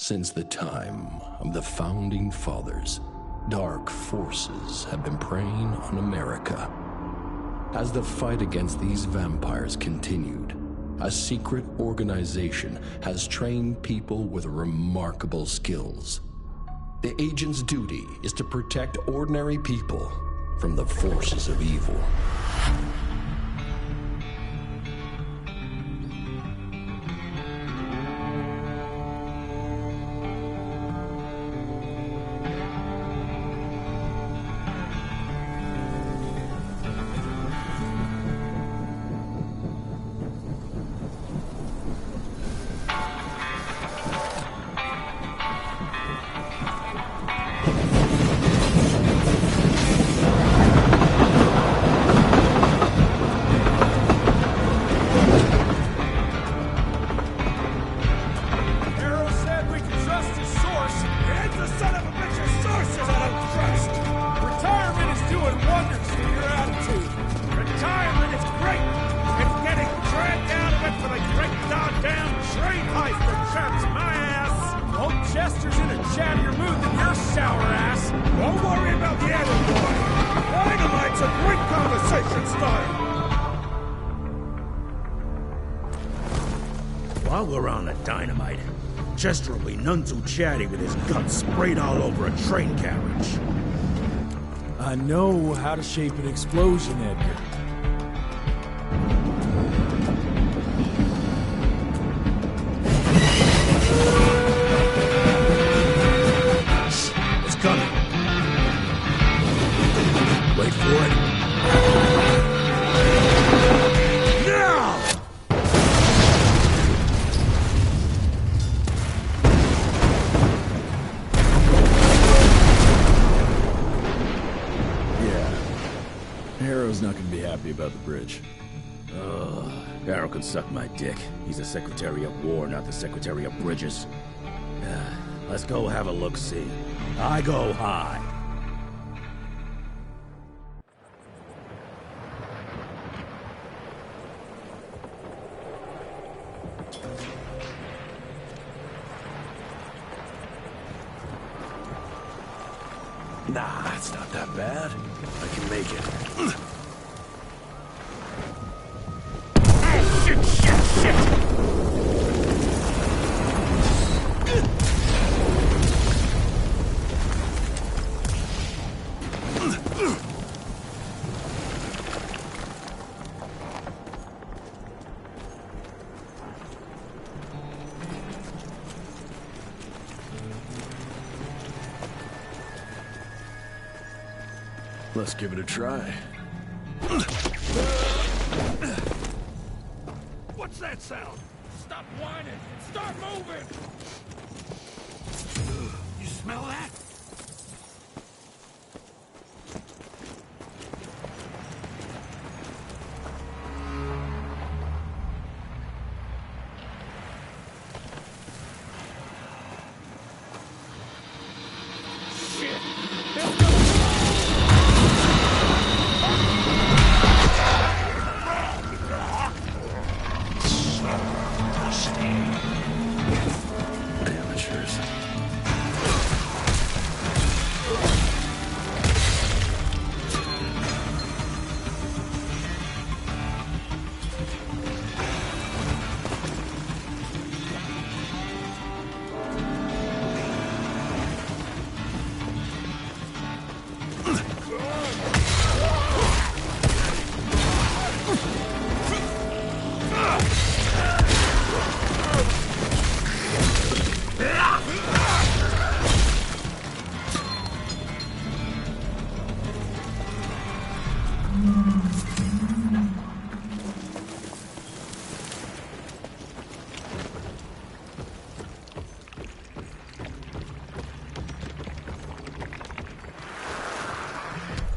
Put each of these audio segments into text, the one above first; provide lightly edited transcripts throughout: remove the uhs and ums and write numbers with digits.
Since the time of the Founding Fathers, dark forces have been preying on America. As the fight against these vampires continued, a secret organization has trained people with remarkable skills. The agent's duty is to protect ordinary people from the forces of evil. While we're on the dynamite, Chester will be none too chatty with his guts sprayed all over a train carriage. I know how to shape an explosion, Edgar. It's coming. Wait for it. Harrow's not gonna be happy about the bridge. Harrow can suck my dick. He's the Secretary of War, not the Secretary of Bridges. Let's go have a look-see. I go high. Nah, it's not that bad. I can make it. Shit! Let's give it a try. What's that sound? Stop whining and start moving! You smell that? Shit! Amateurs.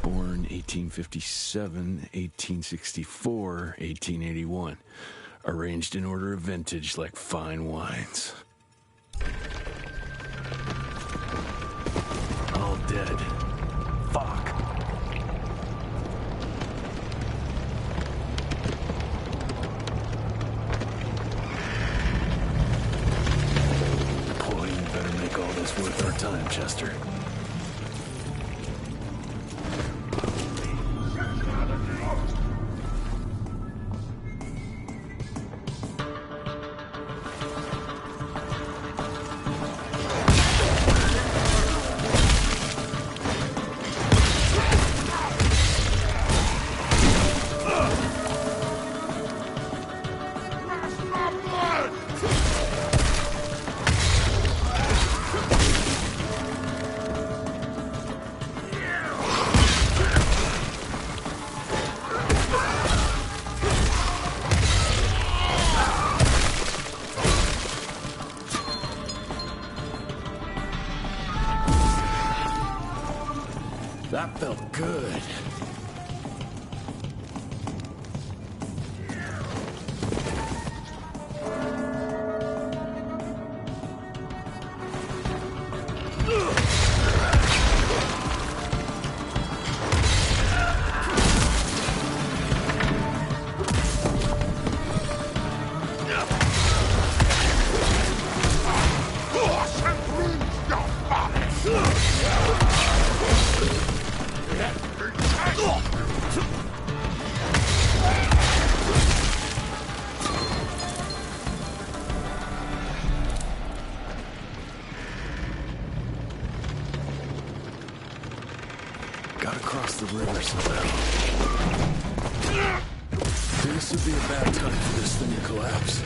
Born 1857, 1864, 1881. Arranged in order of vintage like fine wines. All dead. Fuck. Pulling better. about time, Chester. That felt good. Gotta cross the river somehow. This would be a bad time for this thing to collapse.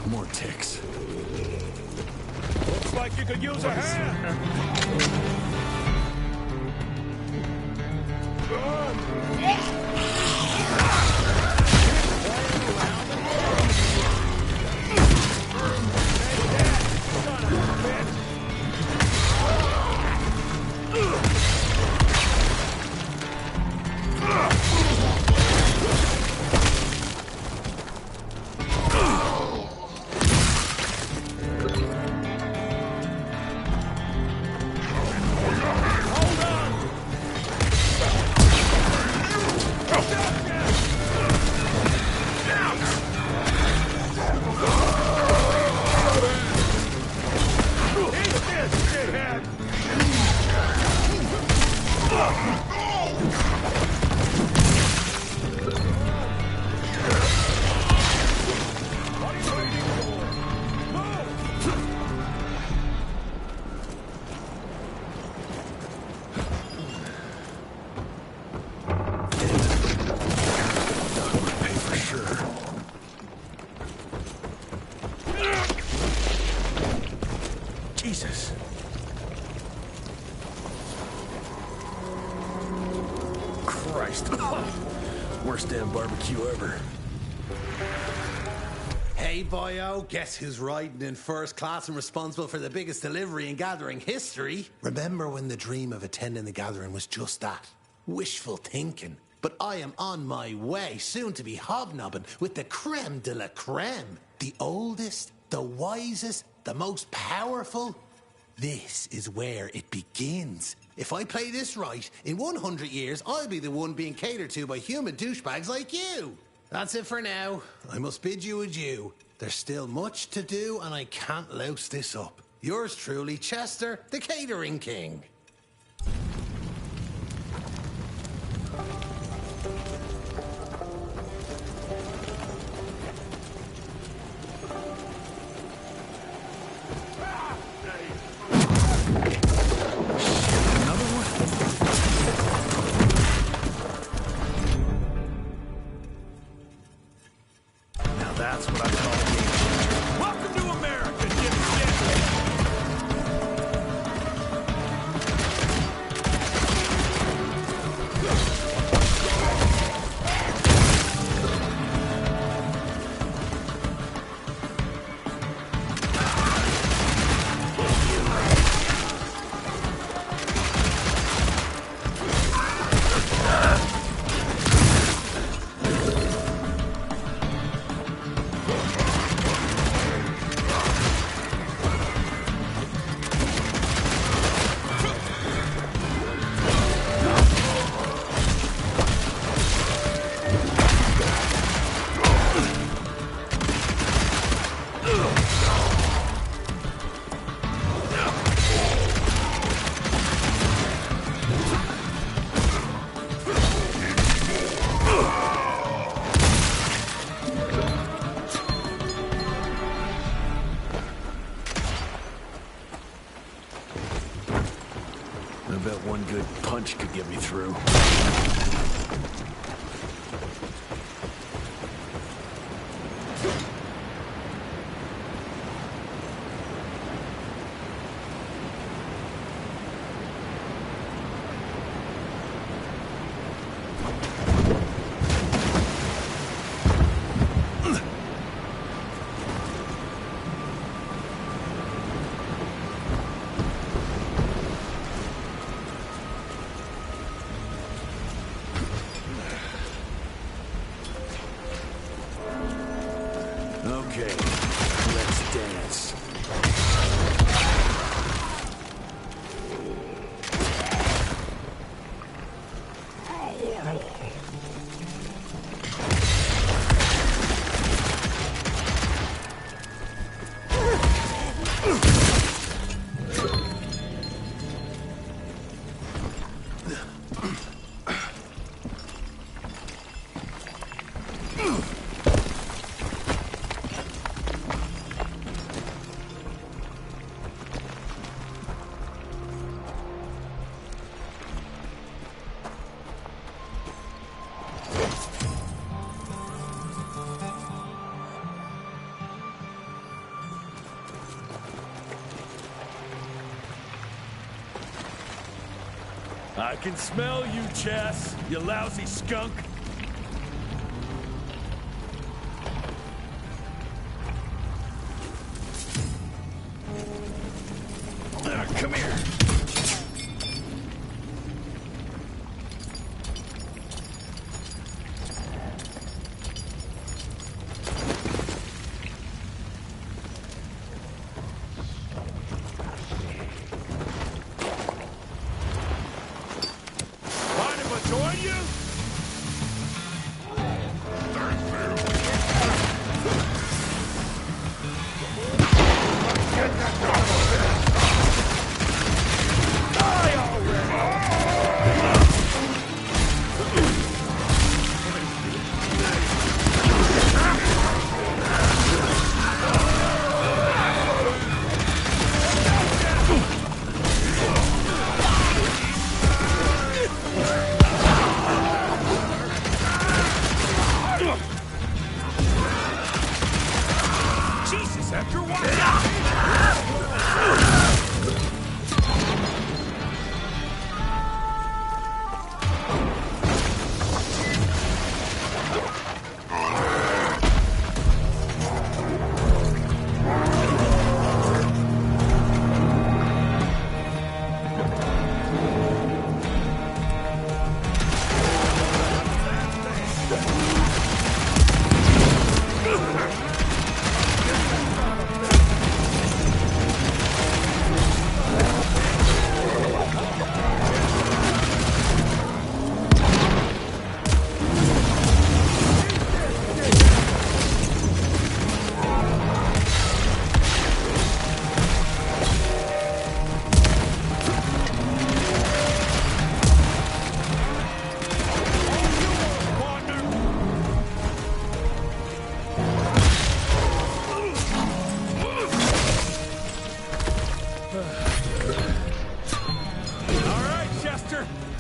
More ticks. Looks like you could use a hand. Jesus. Christ. Worst damn barbecue ever. Hey, boyo, guess who's riding in first class and responsible for the biggest delivery in gathering history? Remember when the dream of attending the gathering was just that? Wishful thinking. but I am on my way, soon to be hobnobbing with the creme de la creme. The oldest, the wisest, the most powerful. This is where it begins. If I play this right, in 100 years, I'll be the one being catered to by human douchebags like you. That's it for now. I must bid you adieu. There's still much to do, and I can't louse this up. Yours truly, Chester, the Catering King. That's what I call a game. Welcome to America, I bet one good punch could get me through. Okay, let's dance. I can smell you, Chess, you lousy skunk. Come here. Mind if I join you?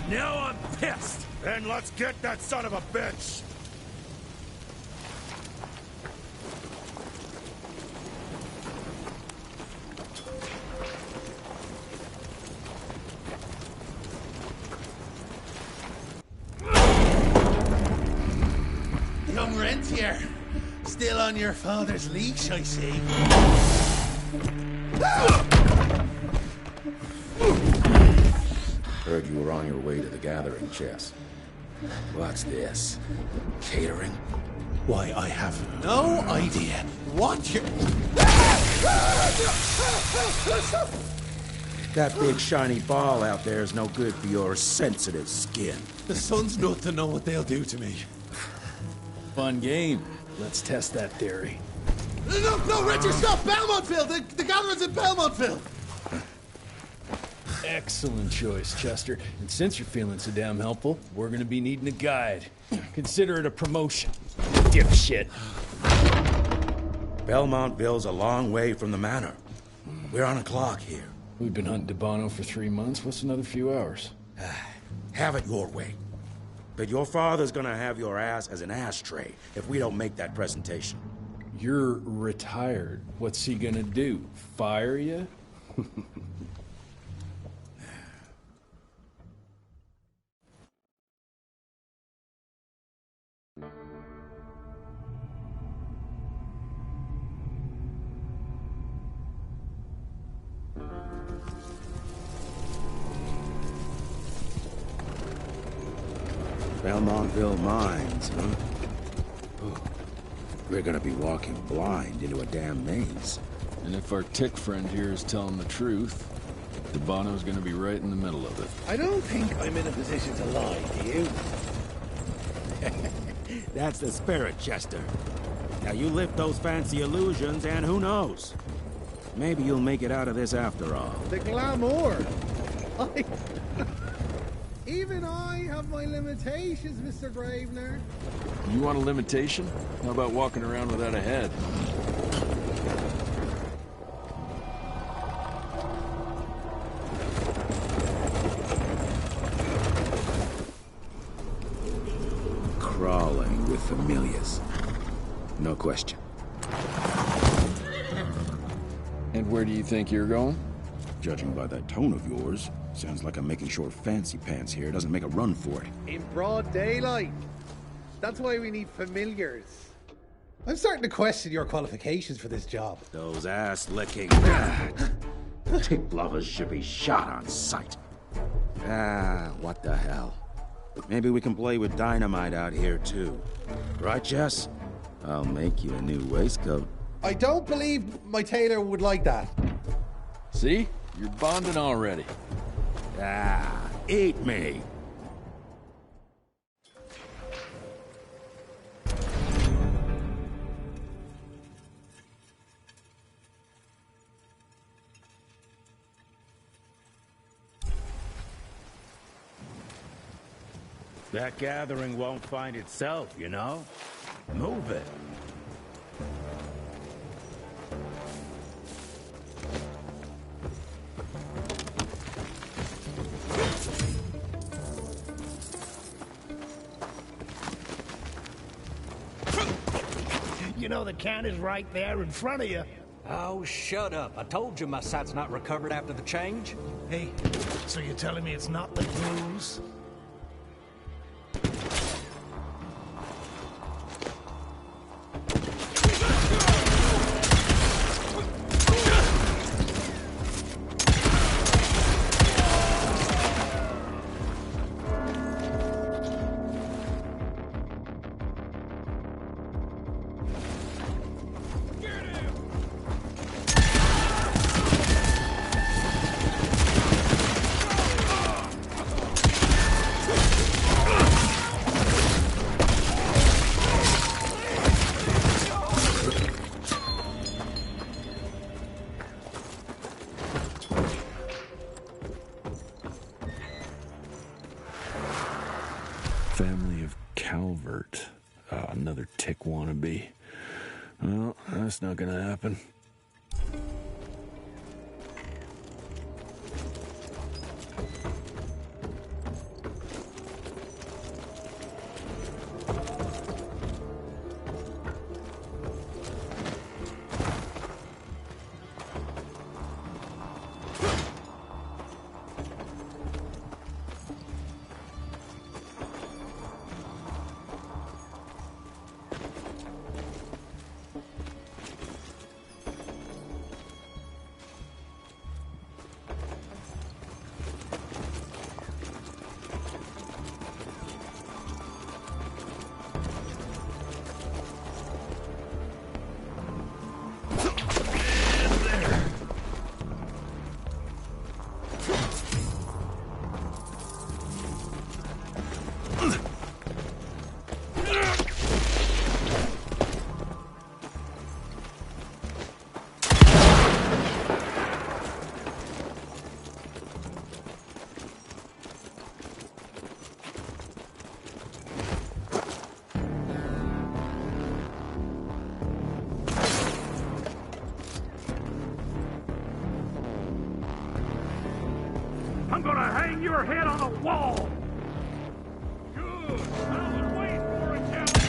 Now I'm pissed! Then let's get that son of a bitch! Young Rentier, still on your father's leash, I see. Heard you were on your way to the gathering, Jess. What's this? Catering? Why, I have no idea what you're... That big shiny ball out there is no good for your sensitive skin. The sun's not to know what they'll do to me. Fun game. Let's test that theory. No, Richard, stop! Belmontville! The gathering's in Belmontville! Excellent choice, Chester. And since you're feeling so damn helpful, we're gonna be needing a guide. Consider it a promotion. Dipshit. Belmontville's a long way from the manor. We're on a clock here. We've been hunting Debano for 3 months. What's another few hours? Have it your way. But your father's gonna have your ass as an ashtray if we don't make that presentation. You're retired. What's he gonna do? Fire you? Belmontville Mines, huh? Oh, we're gonna be walking blind into a damn maze. And if our tick friend here is telling the truth, Debano's gonna be right in the middle of it. I don't think I'm in a position to lie, do you? That's the spirit, Chester. Now you lift those fancy illusions, and who knows? Maybe you'll make it out of this after all. The glamour. Even I have my limitations, Mr. Gravener. You want a limitation? How about walking around without a head? Crawling with familiars. No question. And where do you think you're going? Judging by that tone of yours, sounds like I'm making sure Fancy Pants here doesn't make a run for it. In broad daylight. That's why we need familiars. I'm starting to question your qualifications for this job. Those ass-licking tick lovers should be shot on sight. What the hell? Maybe we can play with dynamite out here, too. Right, Jess? I'll make you a new waistcoat. I don't believe my tailor would like that. See? You're bonding already. Eat me. That gathering won't find itself, you know? Move it. You know the can is right there in front of you. Oh, shut up. I told you my sight's not recovered after the change. Hey, so you're telling me it's not the blues? Family of Calvert. Another tick wannabe. Well, that's not gonna happen. your head on a wall! Good! I was waiting for it, Captain!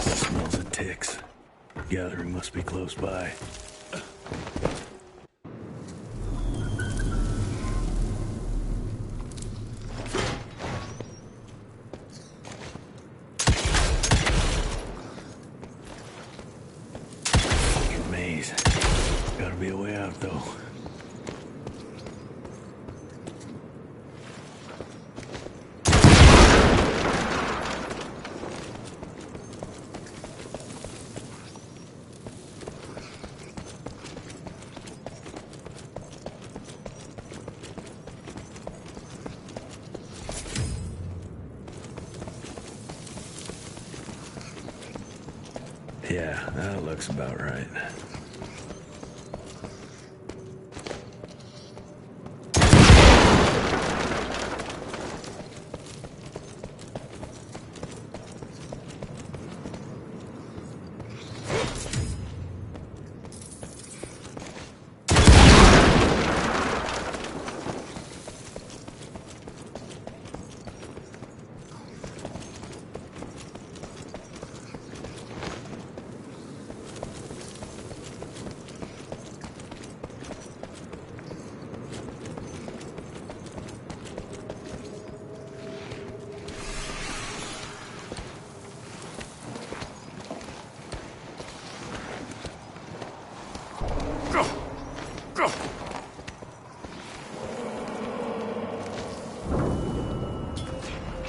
Smells of ticks. Gathering must be close by. Fucking maze. Gotta be a way out, though. Yeah, that looks about right.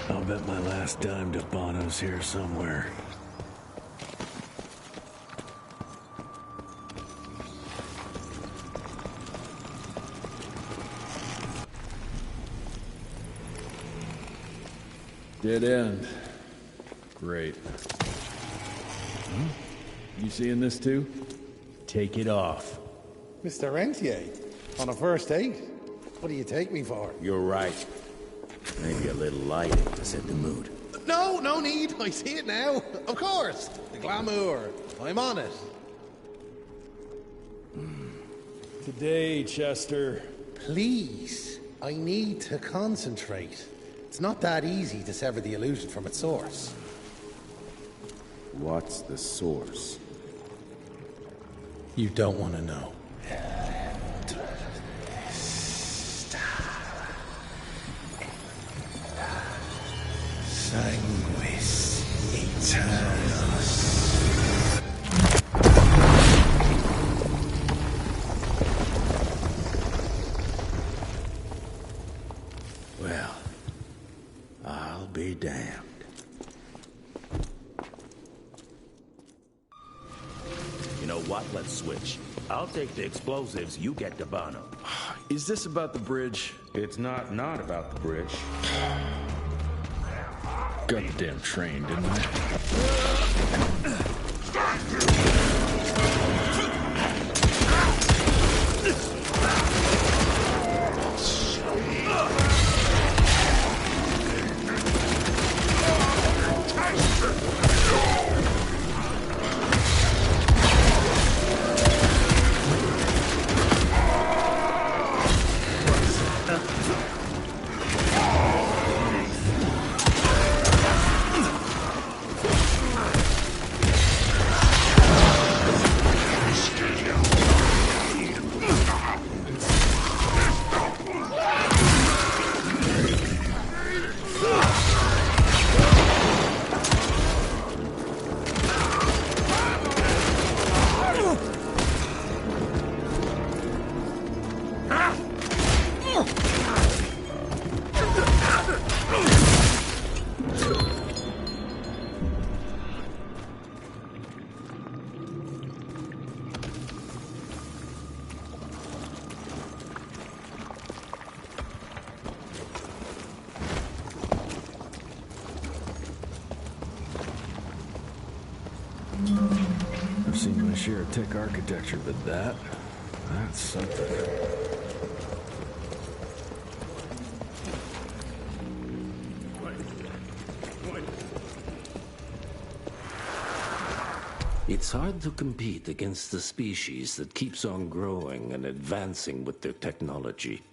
I'll bet my last dime to Bono's here somewhere. Dead end. Great. You seeing this too? Take it off. Mr. Rentier, on a first date? What do you take me for? You're right. Maybe a little lighting to set the mood. No, no need. I see it now. Of course. The glamour. I'm on it. Today, Chester. Please. I need to concentrate. It's not that easy to sever the illusion from its source. What's the source? You don't want to know. Sanguis Eternus. Well, I'll be damned. You know what? Let's switch. I'll take the explosives, you get the Bono. Is this about the bridge? It's not about the bridge. Got the damn train, didn't I? share tech architecture, but that's something. It's hard to compete against the species that keeps on growing and advancing with their technology,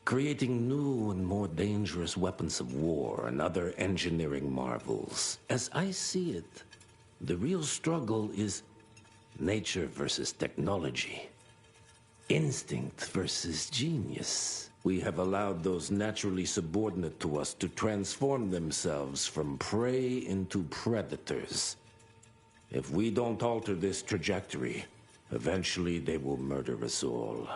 creating new and more dangerous weapons of war and other engineering marvels. As I see it, the real struggle is nature versus technology. Instinct versus genius. We have allowed those naturally subordinate to us to transform themselves from prey into predators. If we don't alter this trajectory, eventually they will murder us all.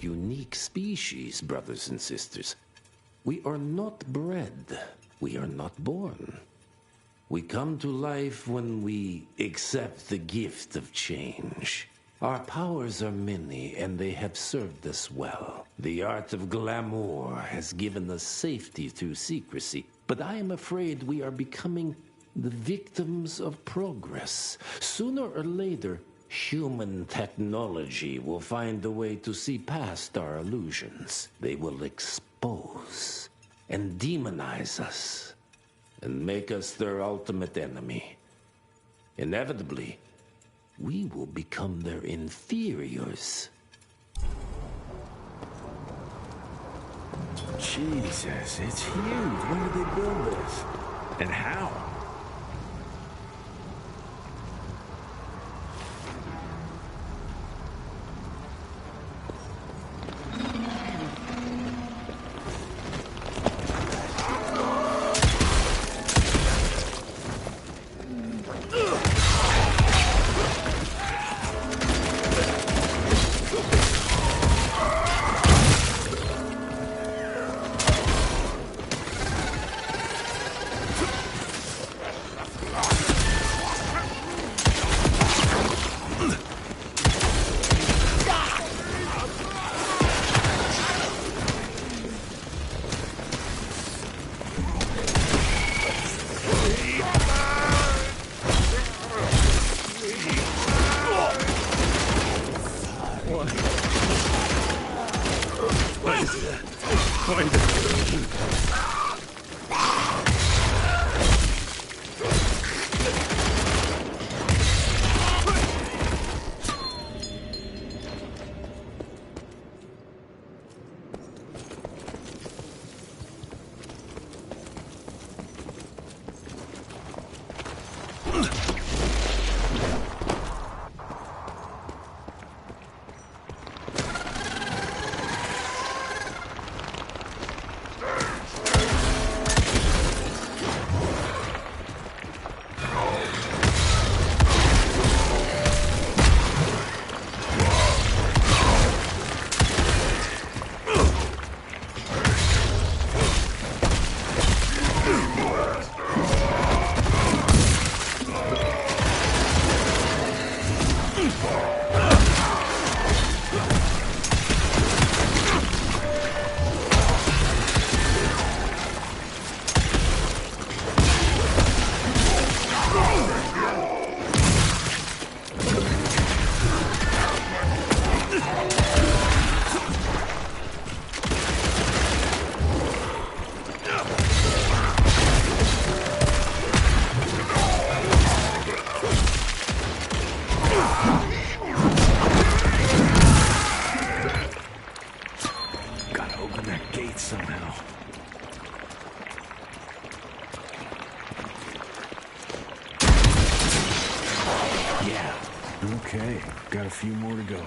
Unique species, brothers and sisters. We are not bred. We are not born. We come to life when we accept the gift of change. Our powers are many, and they have served us well. The art of glamour has given us safety through secrecy, but I am afraid we are becoming the victims of progress. Sooner or later, human technology will find a way to see past our illusions. They will expose and demonize us and make us their ultimate enemy. Inevitably, we will become their inferiors. Jesus, it's huge. When did they build this? And how? Okay, got a few more to go.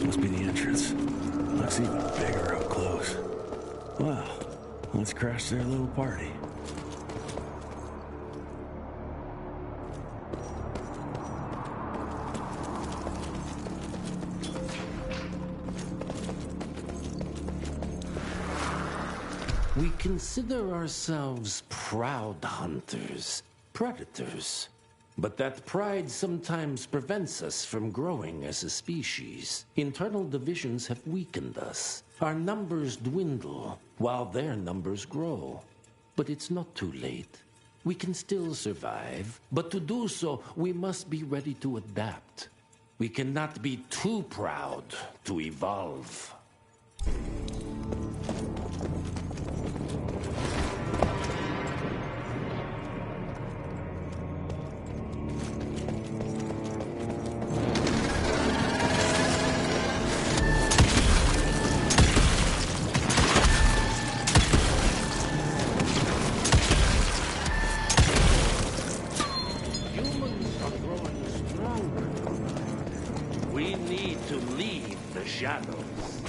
Must be the entrance. Looks even bigger up close. Well, let's crash their little party. We consider ourselves proud hunters, predators. But that pride sometimes prevents us from growing as a species. Internal divisions have weakened us. Our numbers dwindle while their numbers grow. But it's not too late. We can still survive, but to do so, we must be ready to adapt. We cannot be too proud to evolve. We need to leave the shadows.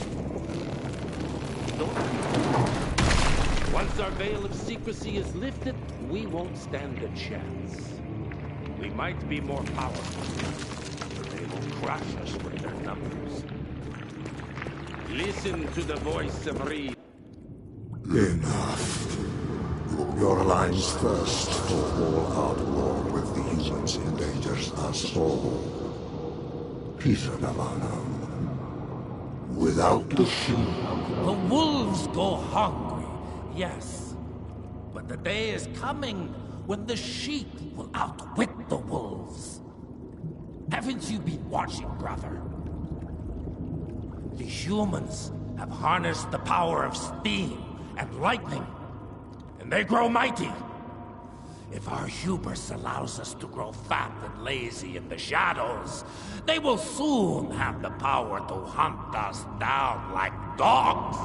veil of secrecy is lifted, we won't stand a chance. We might be more powerful, but they will crush us with their numbers. Listen to the voice of Reed. Enough. Your alliance thirst for all-out war with the humans endangers us all. Peter Navanam. Without the sheep. The wolves go hungry, yes. But the day is coming when the sheep will outwit the wolves. Haven't you been watching, brother? The humans have harnessed the power of steam and lightning, and they grow mighty. If our hubris allows us to grow fat and lazy in the shadows, they will soon have the power to hunt us down like dogs.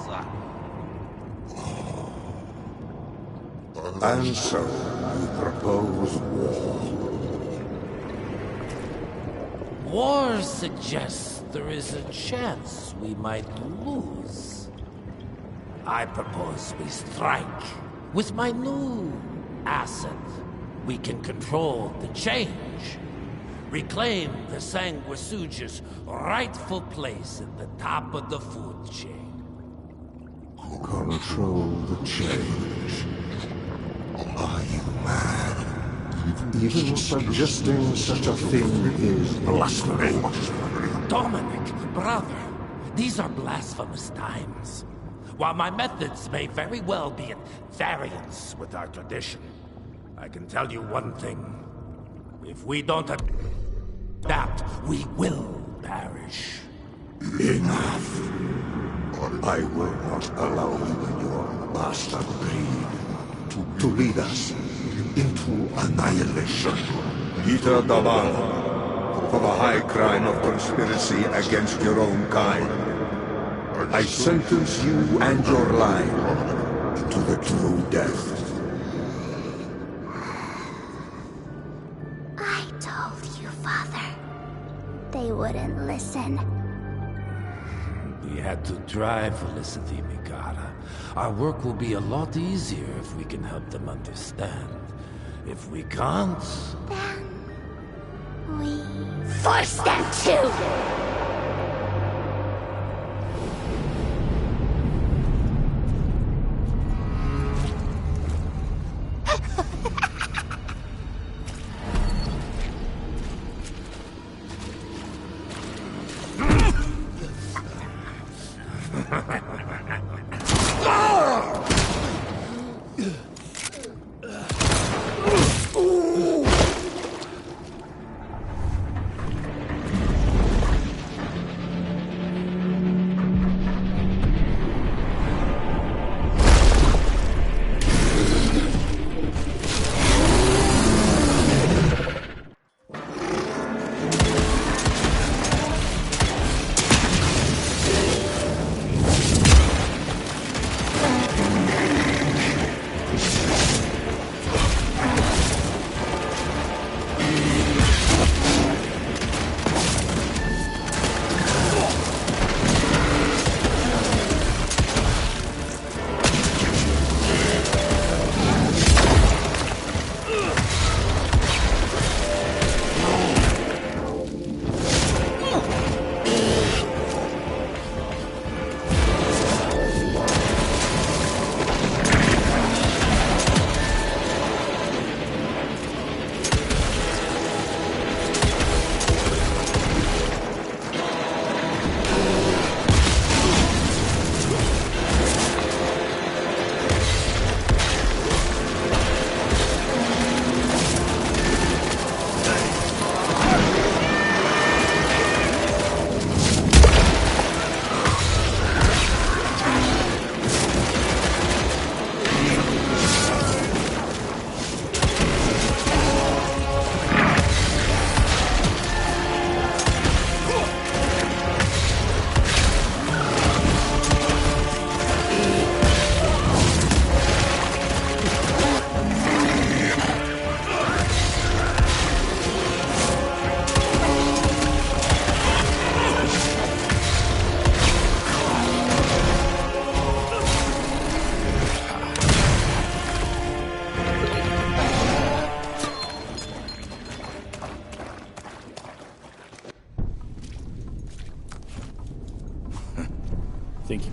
And so, you propose war. War suggests there is a chance we might lose. I propose we strike. With my new asset, we can control the change. Reclaim the Sanguisuja's rightful place at the top of the food chain. Control the change. Are you mad? Even suggesting such a thing is blasphemy. Dominic, brother, these are blasphemous times. While my methods may very well be at variance with our tradition, I can tell you one thing. If we don't adapt, we will perish. Enough. I will not allow you and your bastard breed to lead us into annihilation. Peter Davan, for the high crime of conspiracy against your own kind, I sentence you and your line to the true death. I told you, Father. They wouldn't listen. We had to try, Felicity Mikata. Our work will be a lot easier if we can help them understand. If we can't... Then... we... force them to!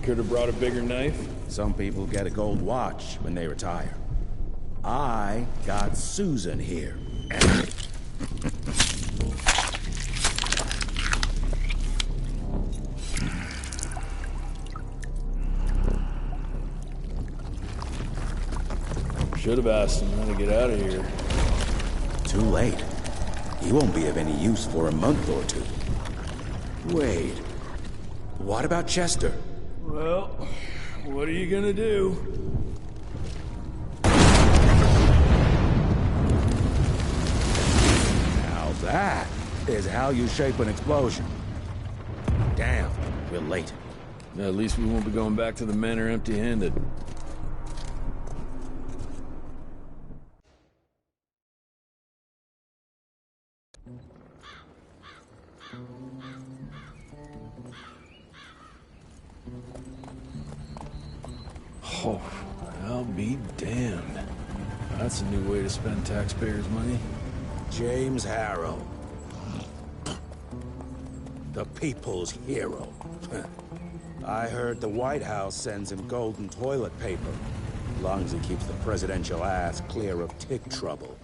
Could have brought a bigger knife. Some people get a gold watch when they retire. I got Susan here. Should have asked him how to get out of here. Too late. He won't be of any use for a month or two. Wait. What about Chester? Well, what are you gonna do? Now that is how you shape an explosion. Damn, we're late. At least we won't be going back to the manor empty-handed. Oh, I'll be damned. That's a new way to spend taxpayers' money. James Harrow. The people's hero. I heard the White House sends him golden toilet paper, as long as he keeps the presidential ass clear of tick trouble.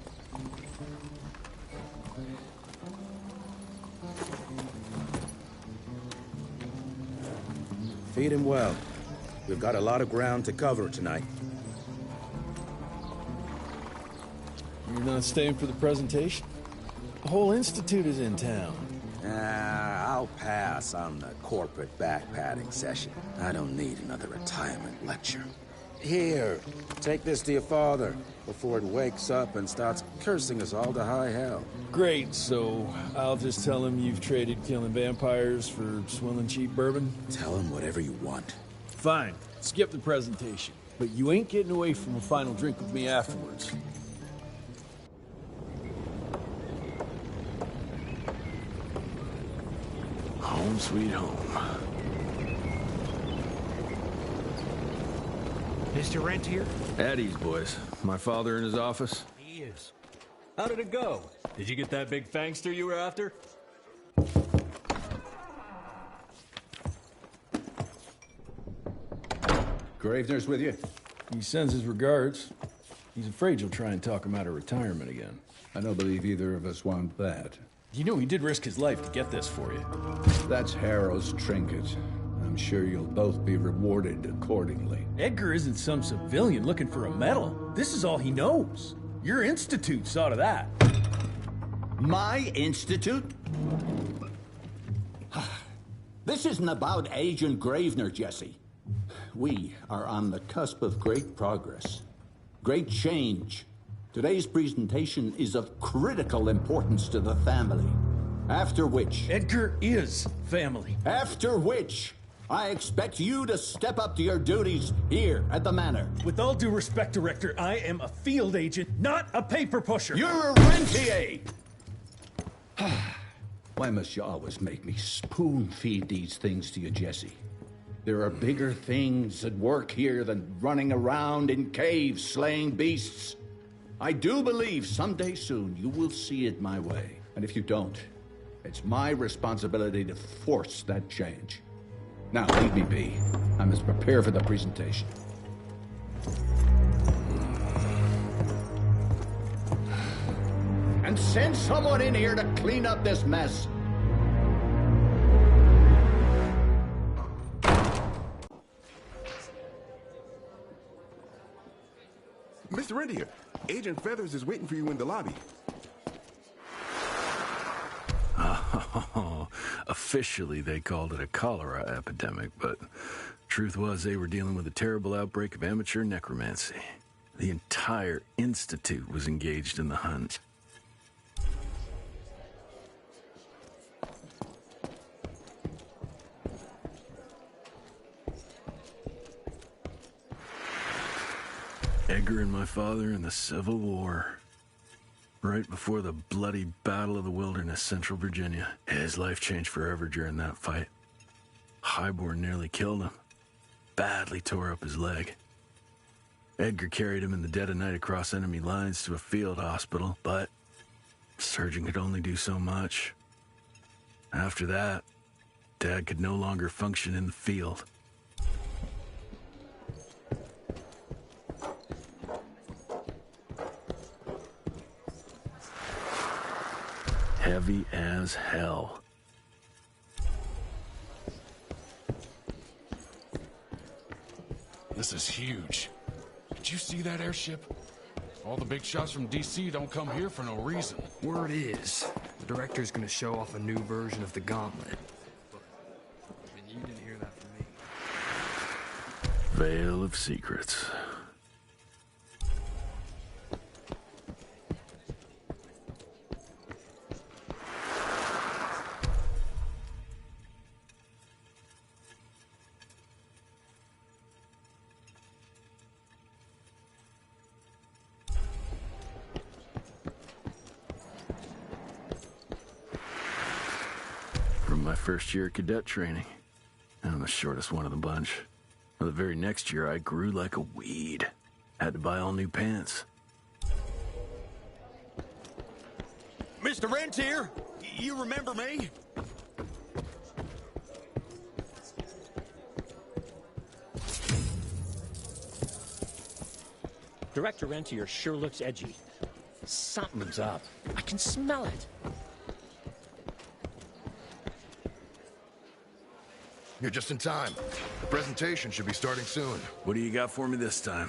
Feed him well. We've got a lot of ground to cover tonight. You're not staying for the presentation? The whole institute is in town. I'll pass on the corporate backpatting session. I don't need another retirement lecture. Here, take this to your father before it wakes up and starts cursing us all to high hell. Great, so I'll just tell him you've traded killing vampires for swilling cheap bourbon? Tell him whatever you want. Fine, skip the presentation. But you ain't getting away from a final drink with me afterwards. Home sweet home. Mr. Rentier? At ease, boys. My father in his office? He is. How did it go? Did you get that big fangster you were after? Gravener's with you? He sends his regards. He's afraid you'll try and talk him out of retirement again. I don't believe either of us want that. You know he did risk his life to get this for you. That's Harrow's trinket. I'm sure you'll both be rewarded accordingly. Edgar isn't some civilian looking for a medal. This is all he knows. Your institute saw to that. My institute? This isn't about Agent Gravener, Jesse. We are on the cusp of great progress, great change. Today's presentation is of critical importance to the family. After which... Edgar is family. After which, I expect you to step up to your duties here at the manor. With all due respect, Director, I am a field agent, not a paper pusher. You're a rentier! Why must you always make me spoon-feed these things to you, Jesse? There are bigger things at work here than running around in caves slaying beasts. I do believe someday soon you will see it my way. And if you don't, it's my responsibility to force that change. Now, leave me be. I must prepare for the presentation. And send someone in here to clean up this mess. Mr. Rentier, Agent Feathers is waiting for you in the lobby. Oh, officially they called it a cholera epidemic, but truth was they were dealing with a terrible outbreak of amateur necromancy. The entire institute was engaged in the hunt. Edgar and my father in the Civil War. Right before the bloody Battle of the Wilderness, Central Virginia. His life changed forever during that fight. Highborn nearly killed him. Badly tore up his leg. Edgar carried him in the dead of night across enemy lines to a field hospital, but the surgeon could only do so much. After that, Dad could no longer function in the field. Heavy as hell. This is huge. Did you see that airship? All the big shots from DC don't come here for no reason. Word is, the director's gonna show off a new version of the Gauntlet. And you didn't hear that from me. Veil of Secrets. My first year of cadet training. I'm the shortest one of the bunch. The very next year, I grew like a weed. Had to buy all new pants. Mr. Rentier, you remember me? Director Rentier sure looks edgy. Something's up. I can smell it. You're just in time. The presentation should be starting soon. What do you got for me this time?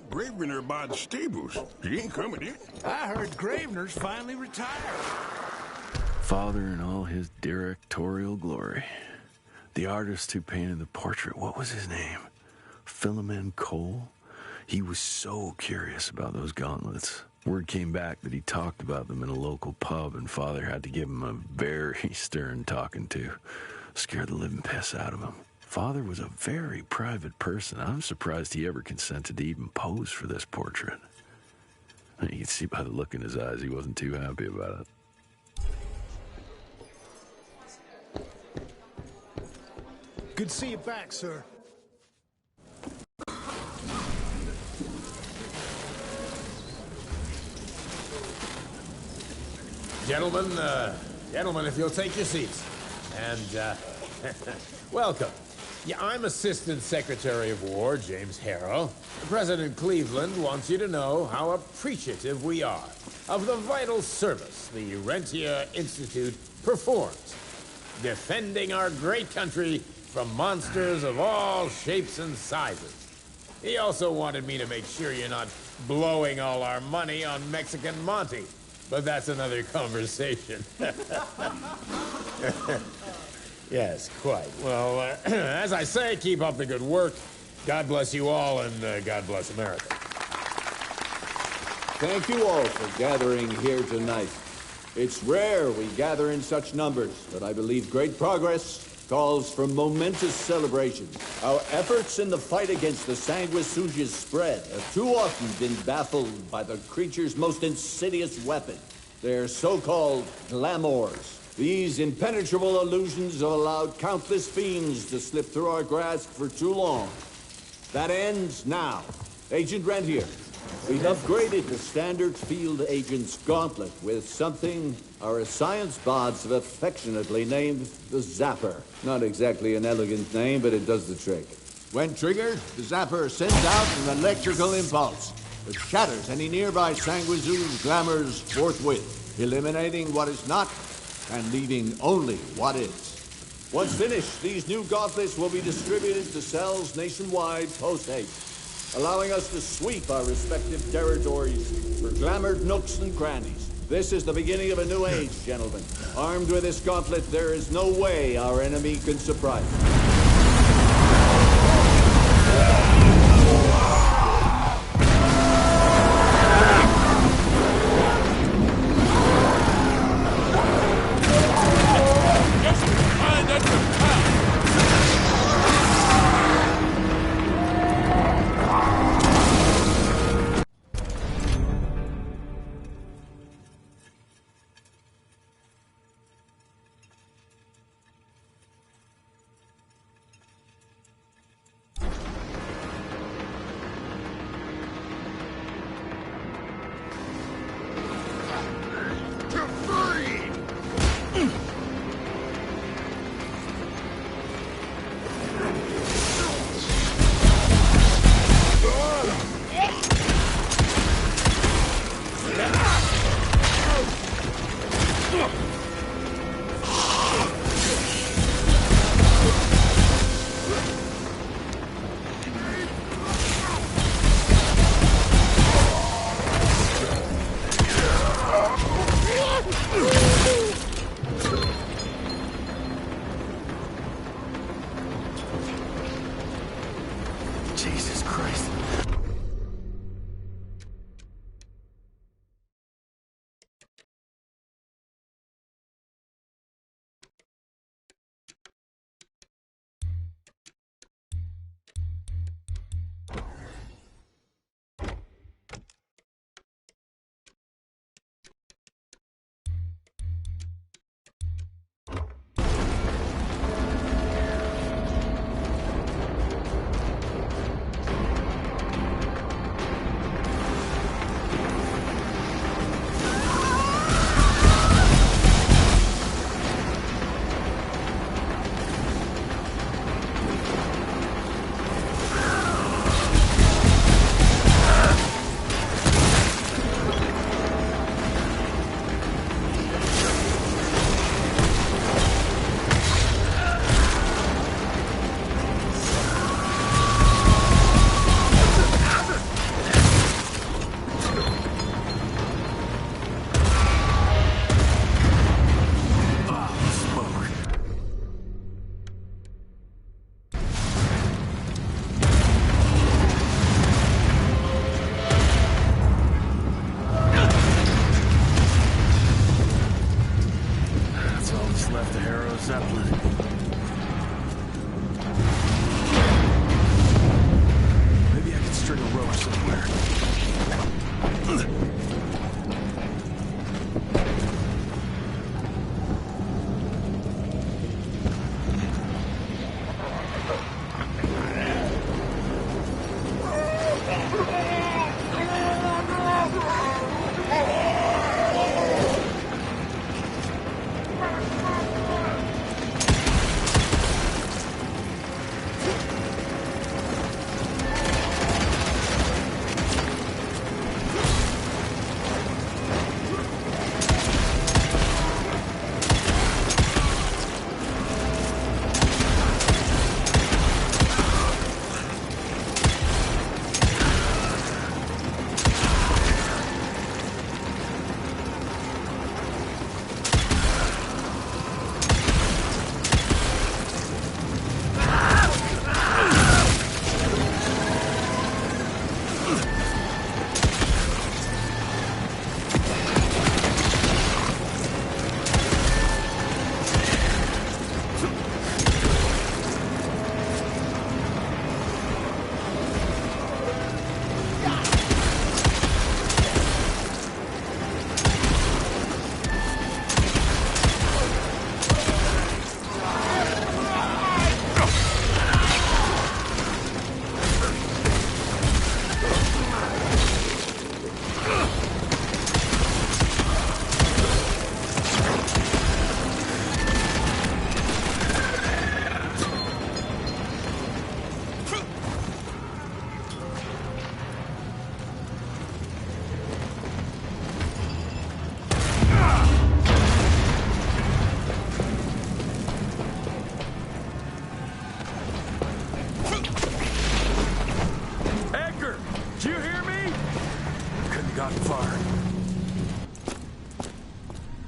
Gravener by the stables. He ain't coming in. I heard Gravener's finally retired. Father in all his directorial glory. The artist who painted the portrait, what was his name? Philemon Cole? He was so curious about those gauntlets. Word came back that he talked about them in a local pub, and Father had to give him a very stern talking to. Scared the living piss out of him. Father was a very private person. I'm surprised he ever consented to even pose for this portrait. You can see by the look in his eyes he wasn't too happy about it. Good to see you back, sir. Gentlemen, if you'll take your seats. And, welcome. Yeah, I'm Assistant Secretary of War, James Harrow. President Cleveland wants you to know how appreciative we are of the vital service the Rentier Institute performs, defending our great country from monsters of all shapes and sizes. He also wanted me to make sure you're not blowing all our money on Mexican Monty, but that's another conversation. Yes, quite. Well, as I say, keep up the good work. God bless you all, and God bless America. Thank you all for gathering here tonight. It's rare we gather in such numbers, but I believe great progress calls for momentous celebration. Our efforts in the fight against the sanguisuga's spread have too often been baffled by the creature's most insidious weapon, their so-called glamours. These impenetrable illusions have allowed countless fiends to slip through our grasp for too long. That ends now. Agent Rentier, we've upgraded the standard field agent's gauntlet with something Our science bots have affectionately named the Zapper. Not exactly an elegant name, but it does the trick. When triggered, the Zapper sends out an electrical impulse that shatters any nearby Sanguizu's glamours forthwith, eliminating what is not and leaving only what is. Once finished, these new gauntlets will be distributed to cells nationwide post-haste, allowing us to sweep our respective territories for glamored nooks and crannies. This is the beginning of a new age, gentlemen. Armed with this gauntlet, there is no way our enemy can surprise us. Jesus Christ.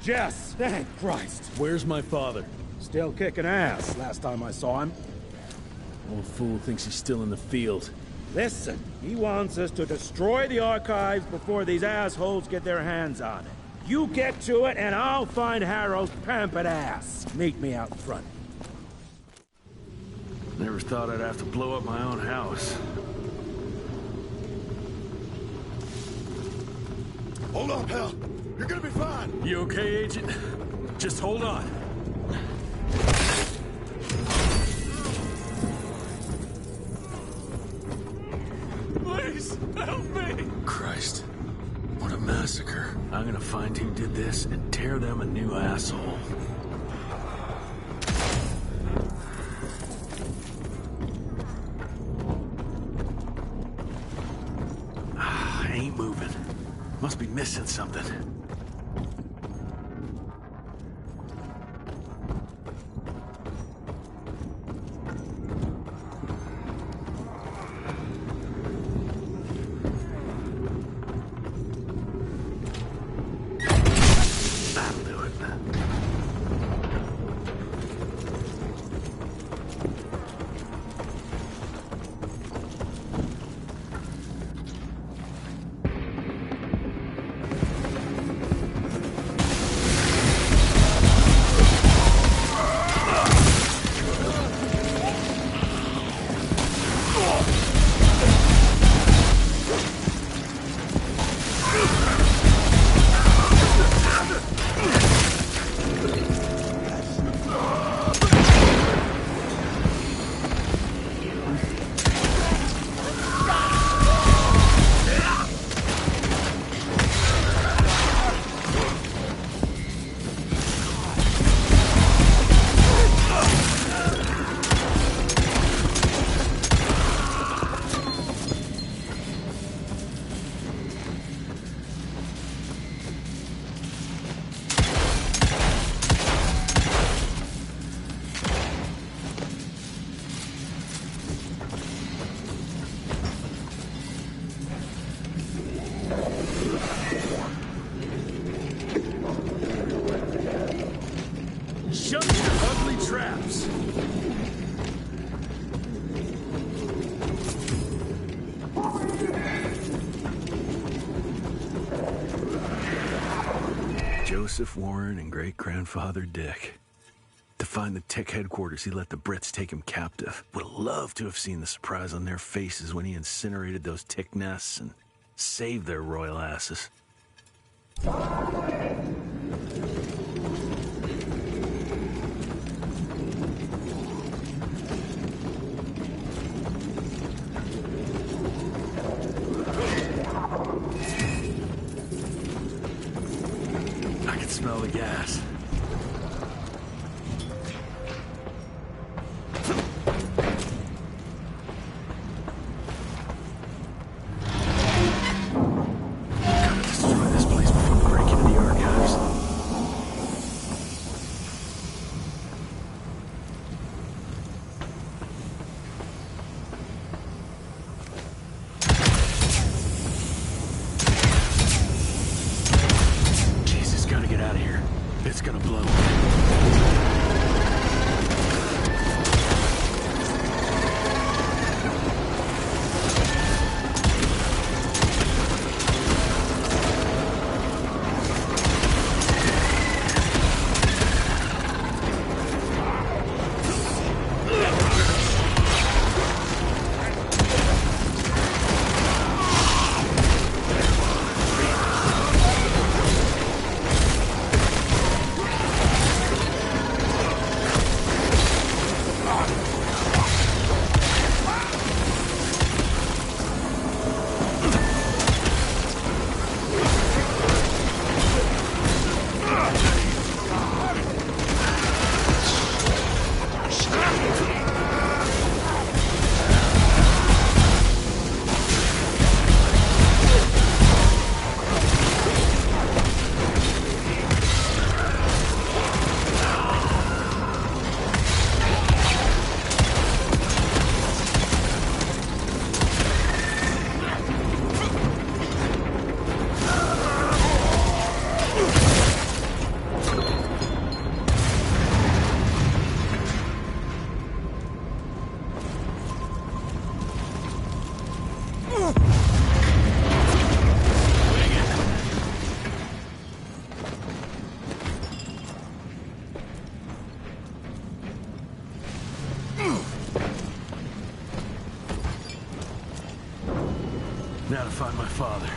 Jess! Thank Christ! Where's my father? Still kicking ass, last time I saw him. Old fool thinks he's still in the field. Listen, he wants us to destroy the archives before these assholes get their hands on it. You get to it, and I'll find Harold's pampered ass. Meet me out front. Never thought I'd have to blow up my own house. Hold up, Hal. You're gonna be fine. You okay, Agent? Just hold on. Please, help me! Christ. What a massacre. I'm gonna find who did this and tear them a new asshole. Ain't moving. Must be missing something. That'll do it. Shut your ugly traps! Joseph Warren and great-grandfather Dick. To find the tech headquarters, he let the Brits take him captive. Would have loved to have seen the surprise on their faces when he incinerated those tick nests and saved their royal asses. I can smell the gas. Gotta destroy this place before we break into the archives. Now to find my father.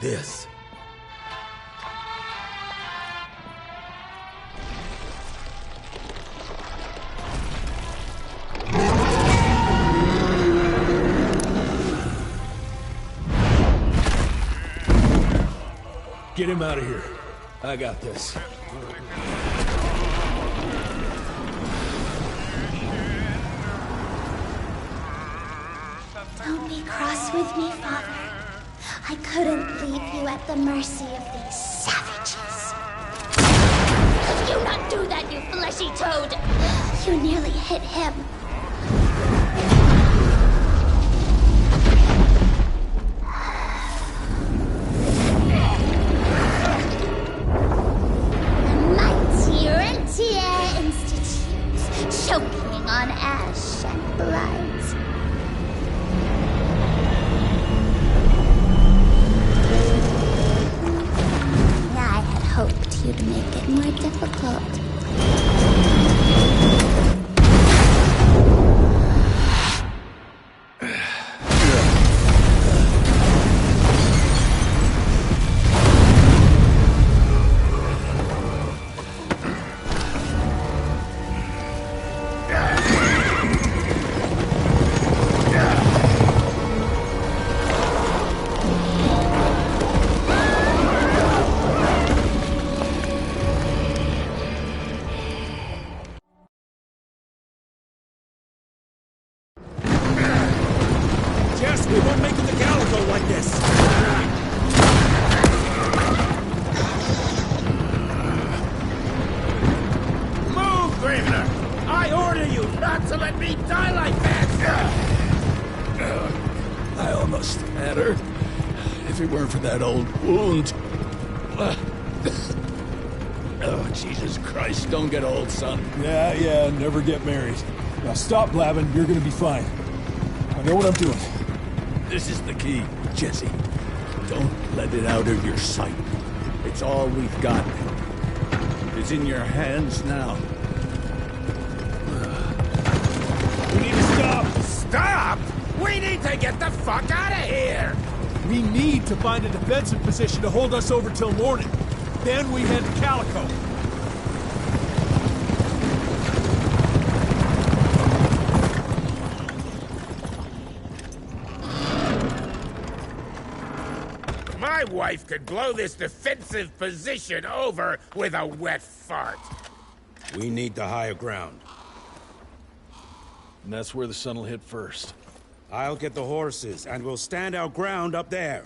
this? Get him out of here. I got this. Don't be cross with me, Father. I couldn't leave you at the mercy of these savages. Do not do that, you fleshy toad! You nearly hit him. The mighty Rentier Institute, choking on ash and blood. I had hoped you'd make it more difficult. Jess, we won't make it to Calico like this! Move, Gravener! I order you not to let me die like that! I almost had her. If it weren't for that old wound. Oh, Jesus Christ, don't get old, son. Yeah, never get married. Now stop blabbing, you're gonna be fine. I know what I'm doing. This is the key, Jesse. Don't let it out of your sight. It's all we've got. It's in your hands now. We need to stop! Stop! We need to get the fuck out of here! We need to find a defensive position to hold us over till morning. Then we head to Calico. My wife could blow this defensive position over with a wet fart. We need the higher ground. And that's where the sun will hit first. I'll get the horses, and we'll stand our ground up there.